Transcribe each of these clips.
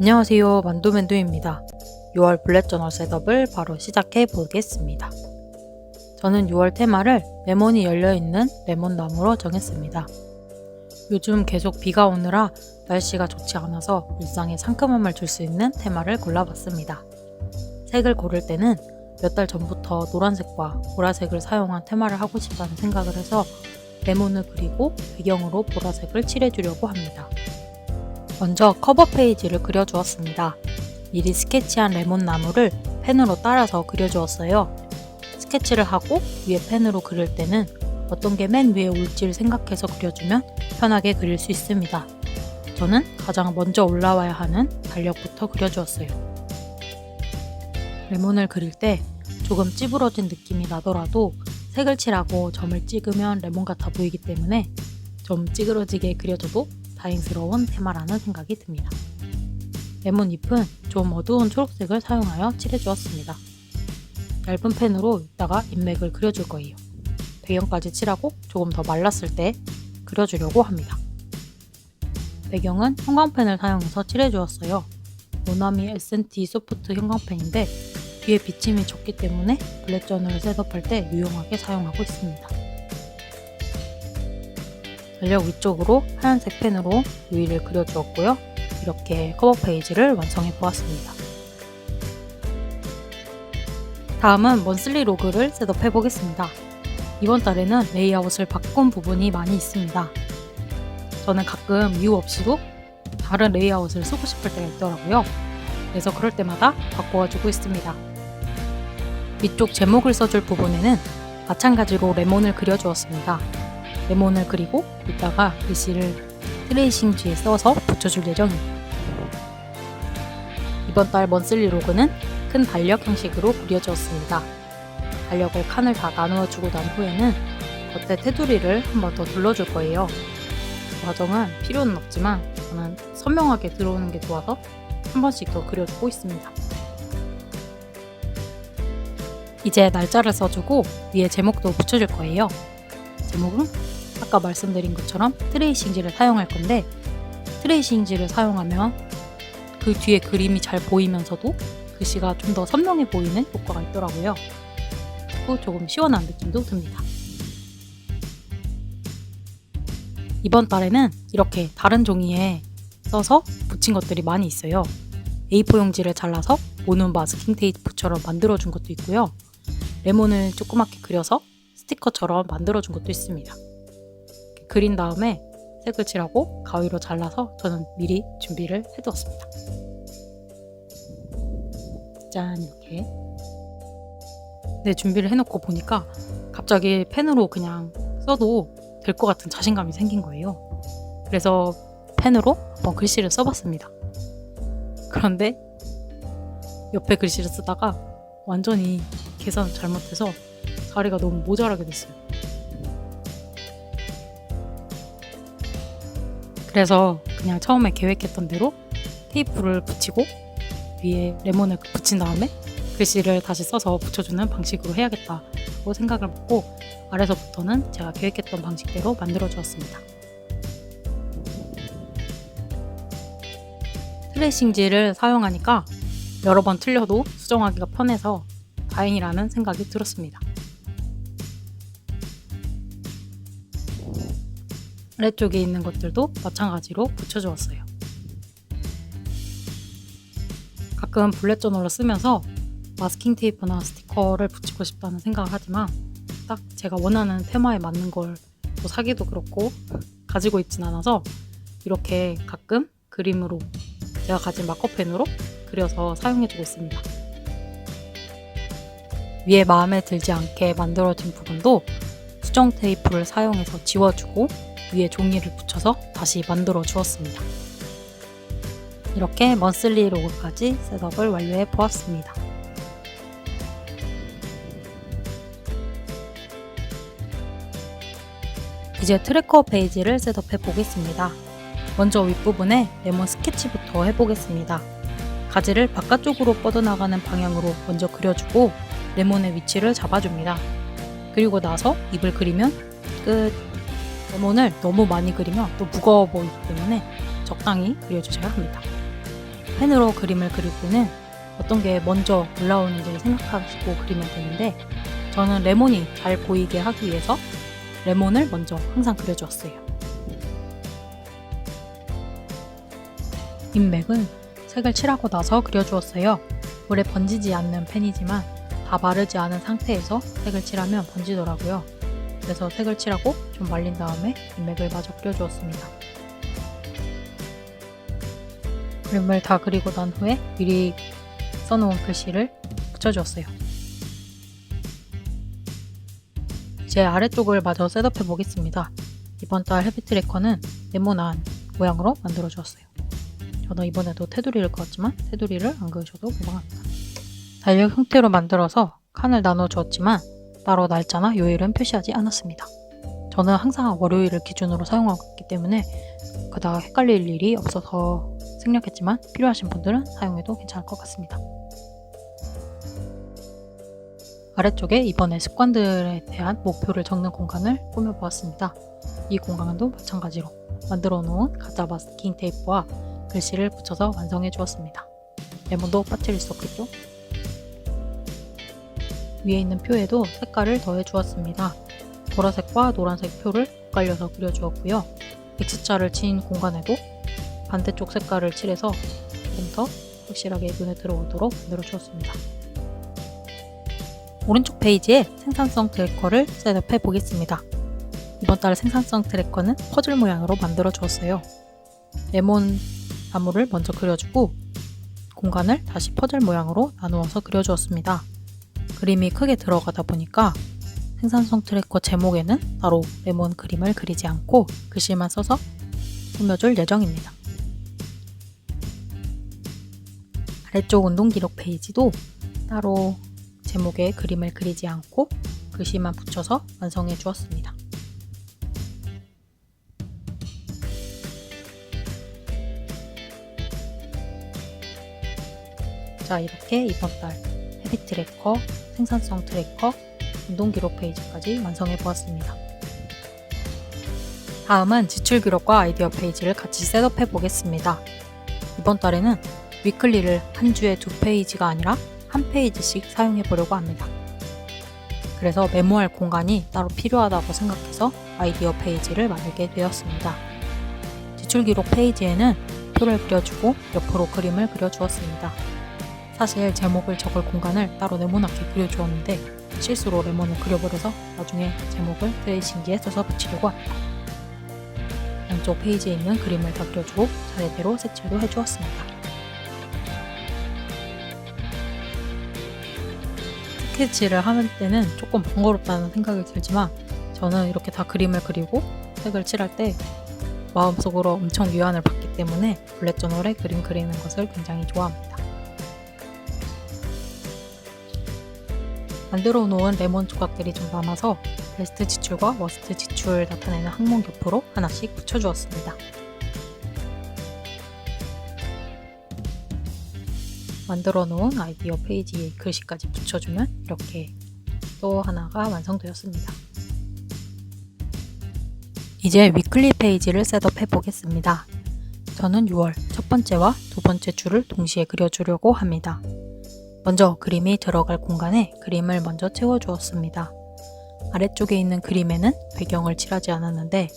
안녕하세요, 만두맨두입니다. 6월 블랙 저널 셋업을 바로 시작해 보겠습니다. 저는 6월 테마를 레몬이 열려있는 레몬나무로 정했습니다. 요즘 계속 비가 오느라 날씨가 좋지 않아서 일상에 상큼함을 줄 수 있는 테마를 골라봤습니다. 색을 고를 때는 몇 달 전부터 노란색과 보라색을 사용한 테마를 하고 싶다는 생각을 해서 레몬을 그리고 배경으로 보라색을 칠해주려고 합니다. 먼저 커버 페이지를 그려주었습니다. 미리 스케치한 레몬나무를 펜으로 따라서 그려주었어요. 스케치를 하고 위에 펜으로 그릴 때는 어떤 게 맨 위에 올지를 생각해서 그려주면 편하게 그릴 수 있습니다. 저는 가장 먼저 올라와야 하는 달력부터 그려주었어요. 레몬을 그릴 때 조금 찌부러진 느낌이 나더라도 색을 칠하고 점을 찍으면 레몬 같아 보이기 때문에 좀 찌그러지게 그려줘도 다행스러운 테마라는 생각이 듭니다. 레몬 잎은 좀 어두운 초록색을 사용하여 칠해주었습니다. 얇은 펜으로 이따가 인맥을 그려줄 거예요. 배경까지 칠하고 조금 더 말랐을 때 그려주려고 합니다. 배경은 형광펜을 사용해서 칠해주었어요. 모나미 S&T 소프트 형광펜인데 뒤에 비침이 적기 때문에 블랙 저널을 셋업할 때 유용하게 사용하고 있습니다. 달력 위쪽으로 하얀색 펜으로 유의를 그려주었고요. 이렇게 커버 페이지를 완성해 보았습니다. 다음은 먼슬리 로그를 셋업해 보겠습니다. 이번 달에는 레이아웃을 바꾼 부분이 많이 있습니다. 저는 가끔 이유 없이도 다른 레이아웃을 쓰고 싶을 때가 있더라고요. 그래서 그럴 때마다 바꿔주고 있습니다. 위쪽 제목을 써줄 부분에는 마찬가지로 레몬을 그려주었습니다. 레몬을 그리고 이따가 글씨를 트레이싱지에 써서 붙여줄 예정입니다. 이번 달 먼슬리 로그는 큰 달력 형식으로 그려주었습니다. 달력을 칸을 다 나누어주고 난 후에는 겉에 테두리를 한 번 더 둘러줄 거예요. 그 과정은 필요는 없지만 저는 선명하게 들어오는 게 좋아서 한 번씩 더 그려주고 있습니다. 이제 날짜를 써주고 위에 제목도 붙여줄 거예요. 제목은 아까 말씀드린 것처럼 트레이싱지를 사용할 건데 트레이싱지를 사용하면 그 뒤에 그림이 잘 보이면서도 글씨가 좀 더 선명해 보이는 효과가 있더라고요. 그리고 조금 시원한 느낌도 듭니다. 이번 달에는 이렇게 다른 종이에 써서 붙인 것들이 많이 있어요. A4 용지를 잘라서 모눈 마스킹 테이프처럼 만들어준 것도 있고요. 레몬을 조그맣게 그려서 스티커처럼 만들어준 것도 있습니다. 그린 다음에 색을 칠하고 가위로 잘라서 저는 미리 준비를 해두었습니다. 짠, 이렇게. 네, 준비를 해놓고 보니까 갑자기 펜으로 그냥 써도 될 것 같은 자신감이 생긴 거예요. 그래서 펜으로 한번 글씨를 써봤습니다. 그런데 옆에 글씨를 쓰다가 완전히 계산을 잘못해서 자리가 너무 모자라게 됐어요. 그래서 그냥 처음에 계획했던 대로 테이프를 붙이고 위에 레몬을 붙인 다음에 글씨를 다시 써서 붙여주는 방식으로 해야겠다고 생각을 먹고 아래서부터는 제가 계획했던 방식대로 만들어 주었습니다. 트레이싱지를 사용하니까 여러 번 틀려도 수정하기가 편해서 다행이라는 생각이 들었습니다. 아래쪽에 있는 것들도 마찬가지로 붙여주었어요. 가끔 블랙 저널을 쓰면서 마스킹 테이프나 스티커를 붙이고 싶다는 생각을 하지만 딱 제가 원하는 테마에 맞는 걸 또 사기도 그렇고 가지고 있진 않아서 이렇게 가끔 그림으로 제가 가진 마커펜으로 그려서 사용해주고 있습니다. 위에 마음에 들지 않게 만들어진 부분도 수정 테이프를 사용해서 지워주고 위에 종이를 붙여서 다시 만들어 주었습니다. 이렇게 먼슬리 로고까지 셋업을 완료해 보았습니다. 이제 트래커 페이지를 셋업해 보겠습니다. 먼저 윗부분에 레몬 스케치부터 해보겠습니다. 가지를 바깥쪽으로 뻗어나가는 방향으로 먼저 그려주고 레몬의 위치를 잡아줍니다. 그리고 나서 잎을 그리면 끝! 레몬을 너무 많이 그리면 또 무거워 보이기 때문에 적당히 그려주셔야 합니다. 펜으로 그림을 그릴 때는 어떤 게 먼저 올라오는지 생각하시고 그리면 되는데, 저는 레몬이 잘 보이게 하기 위해서 레몬을 먼저 항상 그려주었어요. 인맥은 색을 칠하고 나서 그려주었어요. 물에 번지지 않는 펜이지만 다 마르지 않은 상태에서 색을 칠하면 번지더라고요. 그래서 색을 칠하고 좀 말린 다음에 인맥을 마저 그려주었습니다. 그림을 다 그리고 난 후에 미리 써놓은 글씨를 붙여주었어요. 이제 아래쪽을 마저 셋업해 보겠습니다. 이번 달 헤비 트래커는 네모난 모양으로 만들어 주었어요. 저는 이번에도 테두리를 그었지만 테두리를 안 그으셔도 무방합니다. 달력 형태로 만들어서 칸을 나눠 주었지만 따로 날짜나 요일은 표시하지 않았습니다. 저는 항상 월요일을 기준으로 사용하고 있기 때문에 그닥 헷갈릴 일이 없어서 생략했지만 필요하신 분들은 사용해도 괜찮을 것 같습니다. 아래쪽에 이번에 습관들에 대한 목표를 적는 공간을 꾸며보았습니다. 이 공간도 마찬가지로 만들어 놓은 가짜 마스킹 테이프와 글씨를 붙여서 완성해 주었습니다. 레몬도 빠뜨릴 수 없겠죠? 위에 있는 표에도 색깔을 더해 주었습니다. 보라색과 노란색 표를 엇갈려서 그려주었고요. X자를 친 공간에도 반대쪽 색깔을 칠해서 조금 더 확실하게 눈에 들어오도록 만들어 주었습니다. 오른쪽 페이지에 생산성 트래커를 셋업해 보겠습니다. 이번 달 생산성 트래커는 퍼즐 모양으로 만들어 주었어요. 레몬 나무를 먼저 그려주고 공간을 다시 퍼즐 모양으로 나누어서 그려주었습니다. 그림이 크게 들어가다 보니까 생산성 트래커 제목에는 따로 레몬 그림을 그리지 않고 글씨만 써서 꾸며줄 예정입니다. 아래쪽 운동 기록 페이지도 따로 제목에 그림을 그리지 않고 글씨만 붙여서 완성해 주었습니다. 자, 이렇게 이번 달 헤비 트래커, 생산성 트래커, 운동 기록 페이지까지 완성해 보았습니다. 다음은 지출 기록과 아이디어 페이지를 같이 셋업해 보겠습니다. 이번 달에는 위클리를 한 주에 2페이지가 아니라 한 페이지씩 사용해 보려고 합니다. 그래서 메모할 공간이 따로 필요하다고 생각해서 아이디어 페이지를 만들게 되었습니다. 지출 기록 페이지에는 표를 그려주고 옆으로 그림을 그려주었습니다. 사실 제목을 적을 공간을 따로 네모나게 그려주었는데 실수로 레몬을 그려버려서 나중에 제목을 트레이싱기에 써서 붙이려고 합니다. 양쪽 페이지에 있는 그림을 다 그려주고 차례대로 색칠도 해주었습니다. 스케치를 하는 때는 조금 번거롭다는 생각이 들지만 저는 이렇게 다 그림을 그리고 색을 칠할 때 마음속으로 엄청 위안을 받기 때문에 블랙 저널에 그림 그리는 것을 굉장히 좋아합니다. 만들어 놓은 레몬 조각들이 좀 남아서 베스트 지출과 워스트 지출 나타내는 항목 옆으로 하나씩 붙여주었습니다. 만들어 놓은 아이디어 페이지에 글씨까지 붙여주면 이렇게 또 하나가 완성되었습니다. 이제 위클리 페이지를 셋업해 보겠습니다. 저는 6월 첫 번째와 두 번째 줄을 동시에 그려주려고 합니다. 먼저 그림이 들어갈 공간에 그림을 먼저 채워주었습니다. 아래쪽에 있는 그림에는 배경을 칠하지 않았는데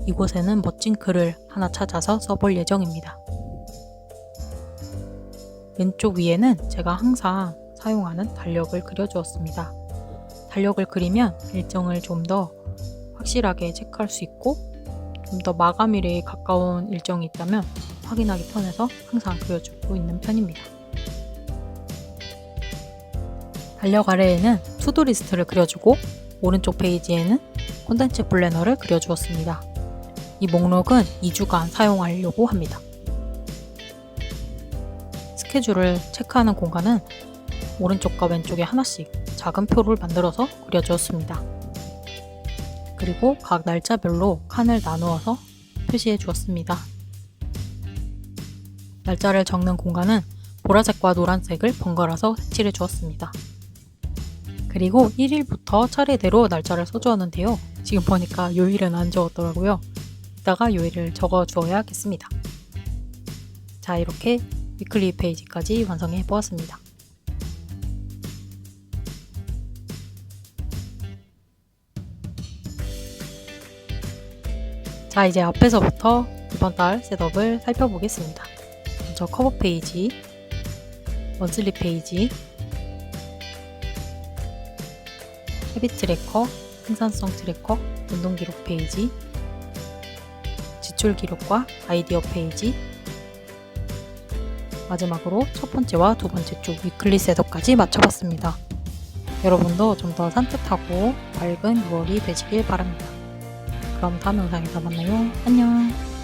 이곳에는 멋진 글을 하나 찾아서 써볼 예정입니다. 왼쪽 위에는 제가 항상 사용하는 달력을 그려주었습니다. 달력을 그리면 일정을 좀 더 확실하게 체크할 수 있고 좀 더 마감일에 가까운 일정이 있다면 확인하기 편해서 항상 그려주고 있는 편입니다. 달력 아래에는 투두리스트를 그려주고 오른쪽 페이지에는 콘텐츠 플래너를 그려주었습니다. 이 목록은 2주간 사용하려고 합니다. 스케줄을 체크하는 공간은 오른쪽과 왼쪽에 하나씩 작은 표를 만들어서 그려주었습니다. 그리고 각 날짜별로 칸을 나누어서 표시해 주었습니다. 날짜를 적는 공간은 보라색과 노란색을 번갈아서 색칠해 주었습니다. 그리고 1일부터 차례대로 날짜를 써주었는데요. 지금 보니까 요일은 안 적었더라고요. 이따가 요일을 적어 주어야겠습니다. 자, 이렇게 위클리 페이지까지 완성해 보았습니다. 자, 이제 앞에서부터 이번 달 셋업을 살펴보겠습니다. 먼저 커버 페이지, 먼슬리 페이지, 헤빗 트래커, 생산성 트래커, 운동 기록 페이지, 지출 기록과 아이디어 페이지, 마지막으로 첫 번째와 두 번째 주 위클리 셋업까지 마쳐봤습니다. 여러분도 좀 더 산뜻하고 밝은 6월이 되시길 바랍니다. 그럼 다음 영상에서 만나요. 안녕.